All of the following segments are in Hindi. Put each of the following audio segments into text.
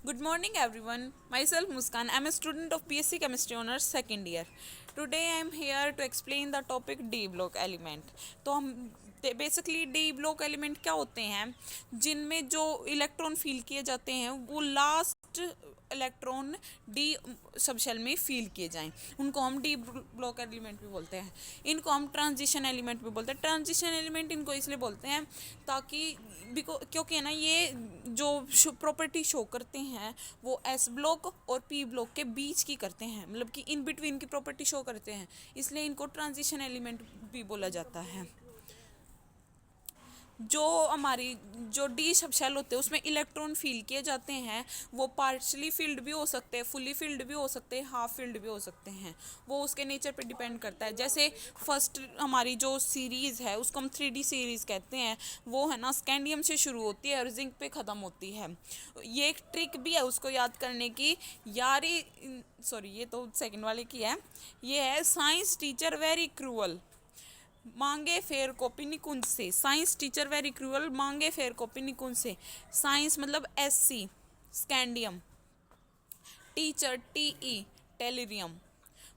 Good morning, everyone. Myself Muskan. I'm a student of BSc Chemistry Honors second year. Today, I'm here to explain the topic D block element. तो हम बेसिकली डी ब्लॉक एलिमेंट क्या होते हैं जिनमें जो इलेक्ट्रॉन फील किए जाते हैं वो लास्ट इलेक्ट्रॉन डी सबशेल में फील किए जाएं, उनको हम डी ब्लॉक एलिमेंट भी बोलते हैं। इनको हम ट्रांजिशन एलिमेंट भी बोलते हैं। ट्रांजिशन एलिमेंट इनको इसलिए बोलते हैं ताकि क्योंकि है ना, ये जो प्रॉपर्टी शो करते हैं वो एस ब्लॉक और पी ब्लॉक के बीच की करते हैं, मतलब कि इन बिटवीन की प्रॉपर्टी शो करते हैं, इसलिए इनको ट्रांजिशन एलिमेंट भी बोला जाता है। जो हमारी जो डी सब शेल होते हैं उसमें इलेक्ट्रॉन फील किए जाते हैं, वो पार्शली फील्ड भी हो सकते हैं, फुली फील्ड भी हो सकते हैं, हाफ फील्ड भी हो सकते हैं। वो उसके नेचर पे डिपेंड करता है। जैसे फर्स्ट हमारी जो सीरीज़ है उसको हम 3D सीरीज़ कहते हैं। वो है ना स्कैंडियम से शुरू होती है और जिंक पे ख़त्म होती है। ये एक ट्रिक भी है उसको याद करने की। यारी सॉरी, ये तो सेकंड वाले की है। ये है साइंस टीचर वेरी क्रूअल, मांगे फेर कॉपी निकुंज से। साइंस टीचर वेरी क्रूअल, मांगे फेर कॉपी निकुंज से। साइंस मतलब SC scandium, teacher TE tellurium,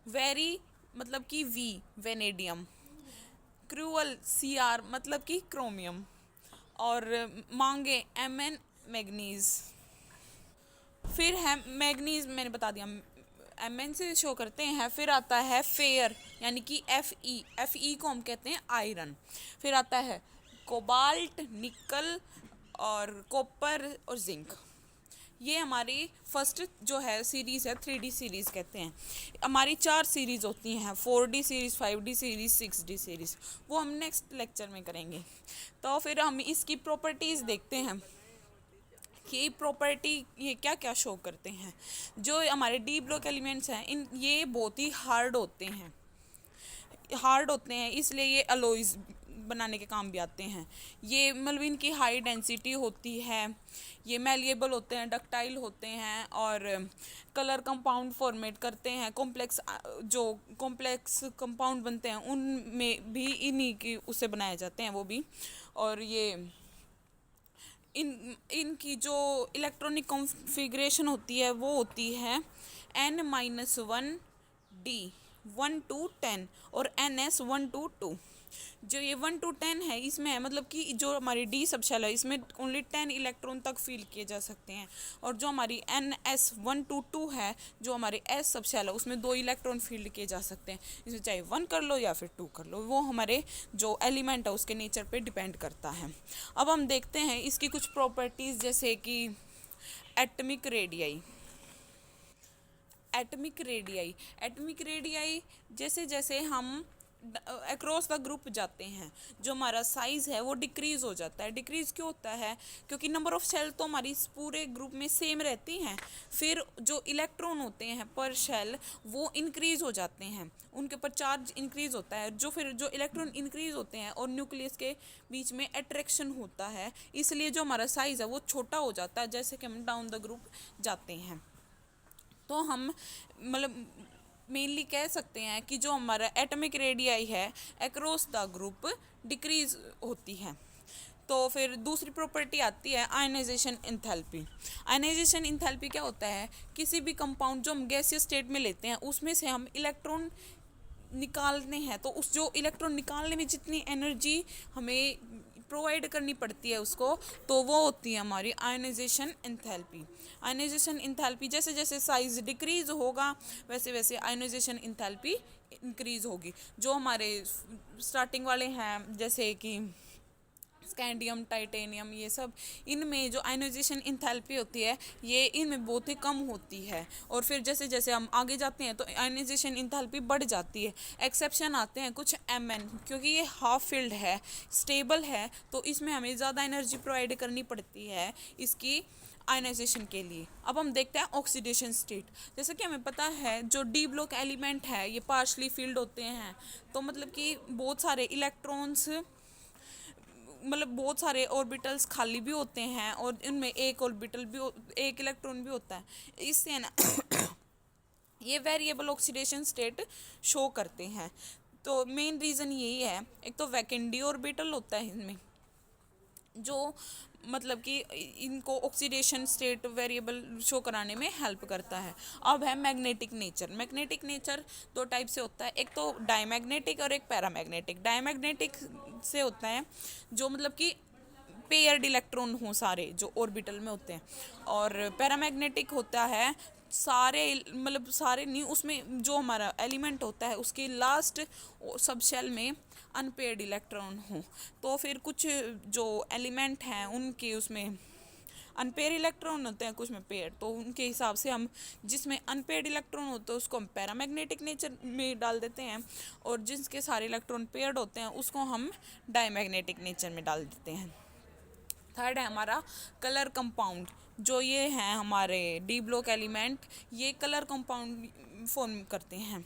very मतलब कि V वेनेडियम, क्रूअल CR मतलब कि क्रोमियम, और मांगे MN मैग्नीज। फिर है मैग्नीज, मैंने बता दिया, MN से शो करते हैं। फिर आता है फेयर यानी कि FE को हम कहते हैं आयरन। फिर आता है कोबाल्ट, निकल और कॉपर और जिंक। ये हमारी फर्स्ट जो है सीरीज़ है 3D सीरीज़ कहते हैं। हमारी 4 सीरीज़ होती हैं, 4D series, 5D series, 6D series. वो हम नेक्स्ट लेक्चर में करेंगे। तो फिर हम इसकी प्रॉपर्टीज़ देखते हैं कि प्रॉपर्टी ये क्या क्या शो करते हैं। जो हमारे डी ब्लॉक एलिमेंट्स हैं ये बहुत ही हार्ड होते हैं, इसलिए ये अलॉयज़ बनाने के काम भी आते हैं। ये मतलब इनकी हाई डेंसिटी होती है, ये मैलिएबल होते हैं, डक्टाइल होते हैं और कलर कंपाउंड फॉर्मेट करते हैं। जो कॉम्प्लेक्स कंपाउंड बनते हैं उनमें भी इन्हीं की उससे बनाए जाते हैं वो भी। और ये इनकी जो इलेक्ट्रॉनिक कॉन्फ़िगरेशन होती है वो होती है N-1 D 1 to 10 और NS 1 to 2। जो ये 1 to 10 है इसमें है मतलब कि जो हमारी डी सब शेल है इसमें ओनली 10 इलेक्ट्रॉन तक फील किए जा सकते हैं। और जो हमारी NS 1 to 2 है, जो हमारी एस सब शेल है उसमें 2 इलेक्ट्रॉन फील्ड किए जा सकते हैं। इसमें चाहे 1 कर लो या फिर 2 कर लो, वो हमारे जो एलिमेंट है उसके नेचर पे डिपेंड करता है। अब हम देखते हैं इसकी कुछ प्रॉपर्टीज़, जैसे कि एटमिक रेडियाई। एटमिक रेडियाई जैसे जैसे हम अक्रॉस द ग्रुप जाते हैं जो हमारा साइज़ है वो डिक्रीज़ हो जाता है। डिक्रीज़ क्यों होता है? क्योंकि नंबर ऑफ़ शेल तो हमारी इस पूरे ग्रुप में सेम रहती हैं, फिर जो इलेक्ट्रॉन होते हैं पर शेल वो इंक्रीज़ हो जाते हैं, उनके ऊपर चार्ज इंक्रीज़ होता है। जो इलेक्ट्रॉन इंक्रीज़ होते हैं और न्यूक्लियस के बीच में अट्रैक्शन होता है, इसलिए जो हमारा साइज़ है वो छोटा हो जाता है जैसे कि हम डाउन द ग्रुप जाते हैं। तो हम मतलब मेनली कह सकते हैं कि जो हमारा एटॉमिक रेडियाई है अक्रॉस द ग्रुप डिक्रीज होती है। तो फिर दूसरी प्रॉपर्टी आती है आयनाइजेशन एंथैल्पी। आयनाइजेशन एंथैल्पी क्या होता है? किसी भी कंपाउंड जो हम गैसियस स्टेट में लेते हैं उसमें से हम इलेक्ट्रॉन निकालते हैं, तो उस जो इलेक्ट्रॉन निकालने में जितनी एनर्जी हमें प्रोवाइड करनी पड़ती है उसको, तो वो होती है हमारी आयनाइजेशन एंथैल्पी। आयनाइजेशन एंथैल्पी जैसे जैसे साइज डिक्रीज होगा वैसे वैसे आयनाइजेशन एंथैल्पी इंक्रीज होगी। जो हमारे स्टार्टिंग वाले हैं जैसे कि स्कैंडियम, टाइटेनियम, ये सब, इनमें जो आयनाइजेशन इंथैल्पी होती है ये इनमें बहुत ही कम होती है। और फिर जैसे जैसे हम आगे जाते हैं तो आयनाइजेशन इंथैल्पी बढ़ जाती है। एक्सेप्शन आते हैं कुछ MN, क्योंकि ये हाफ फील्ड है, स्टेबल है, तो इसमें हमें ज़्यादा एनर्जी प्रोवाइड करनी पड़ती है इसकी आयनाइजेशन के लिए। अब हम देखते हैं ऑक्सीडेशन स्टेट। जैसे कि हमें पता है जो डी ब्लॉक एलिमेंट है ये पार्शली फील्ड होते हैं, तो मतलब कि बहुत सारे इलेक्ट्रॉन्स, मतलब बहुत सारे ऑर्बिटल्स खाली भी होते हैं और इनमें एक इलेक्ट्रॉन भी होता है। इससे है ना ये वेरिएबल ऑक्सीडेशन स्टेट शो करते हैं। तो मेन रीज़न यही है, एक तो वैकेंडी ऑर्बिटल होता है इनमें जो मतलब कि इनको ऑक्सीडेशन स्टेट वेरिएबल शो कराने में हेल्प करता है। अब है मैग्नेटिक नेचर। मैग्नेटिक नेचर दो टाइप से होता है, एक तो डायमैग्नेटिक और एक पैरामैग्नेटिक। डायमैग्नेटिक से होता है जो मतलब कि पेयर्ड इलेक्ट्रॉन हो सारे जो ऑर्बिटल में होते हैं, और पैरामैग्नेटिक होता है सारे मतलब सारे नहीं, उसमें जो हमारा एलिमेंट होता है उसके लास्ट सब शेल में अनपेयर्ड इलेक्ट्रॉन हो। तो फिर कुछ जो एलिमेंट हैं उनके उसमें अनपेयर इलेक्ट्रॉन होते हैं, कुछ में पेयर, तो उनके हिसाब से हम जिसमें अनपेयर्ड इलेक्ट्रॉन होते हैं उसको हम पैरामैग्नेटिक नेचर में डाल देते हैं, और जिसके सारे इलेक्ट्रॉन पेयर्ड होते हैं उसको हम डायमैग्नेटिक नेचर में डाल देते हैं। थर्ड है हमारा कलर कंपाउंड। जो ये हैं हमारे डी ब्लॉक एलिमेंट, ये कलर कंपाउंड फॉर्म करते हैं।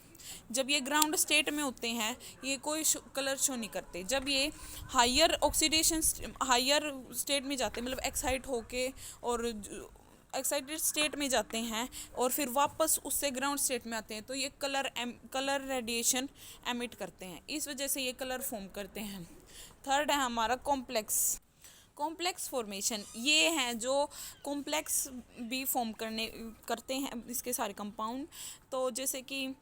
जब ये ग्राउंड स्टेट में होते हैं ये कोई कलर शो नहीं करते। जब ये हायर ऑक्सीडेशन हायर स्टेट में जाते हैं, मतलब एक्साइट होके और एक्साइटेड स्टेट में जाते हैं और फिर वापस उससे ग्राउंड स्टेट में आते हैं, तो ये कलर रेडिएशन एमिट करते हैं, इस वजह से ये कलर फॉर्म करते हैं। थर्ड है हमारा कॉम्प्लेक्स फॉर्मेशन। ये हैं जो कॉम्प्लेक्स भी फॉर्म करते हैं इसके सारे कंपाउंड। तो जैसे कि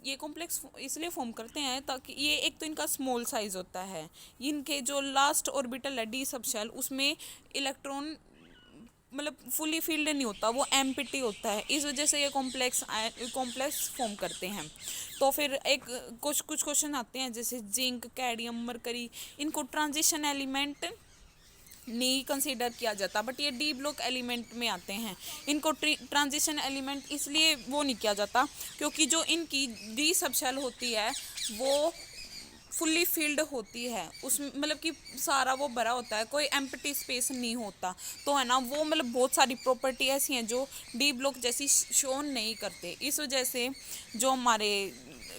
ये कॉम्प्लेक्स इसलिए फॉर्म करते हैं ताकि ये एक तो इनका स्मॉल साइज होता है, इनके जो लास्ट ऑर्बिटल है डी सब शेल उसमें इलेक्ट्रॉन मतलब फुली फील्ड नहीं होता, वो एम्प्टी होता है, इस वजह से ये कॉम्प्लेक्स फॉर्म करते हैं। तो फिर एक कुछ क्वेश्चन आते हैं जैसे जिंक, कैडमियम, मरकरी, इनको ट्रांजिशन एलिमेंट नहीं कंसीडर किया जाता, बट ये डी ब्लॉक एलिमेंट में आते हैं। इनको ट्रांजिशन एलिमेंट इसलिए वो नहीं किया जाता क्योंकि जो इनकी डी सब शेल होती है वो फुल्ली फिल्ड होती है, उसमें मतलब कि सारा वो भरा होता है, कोई एम्प्टी स्पेस नहीं होता। तो है ना वो मतलब बहुत सारी प्रॉपर्टी ऐसी हैं जो डी ब्लॉक जैसी शोन नहीं करते। इस वजह से जो हमारे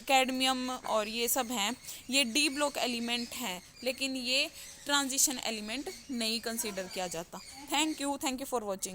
कैडमियम और ये सब हैं ये डी ब्लॉक एलिमेंट हैं, लेकिन ये ट्रांजिशन एलिमेंट नहीं कंसीडर किया जाता। Thank you for watching.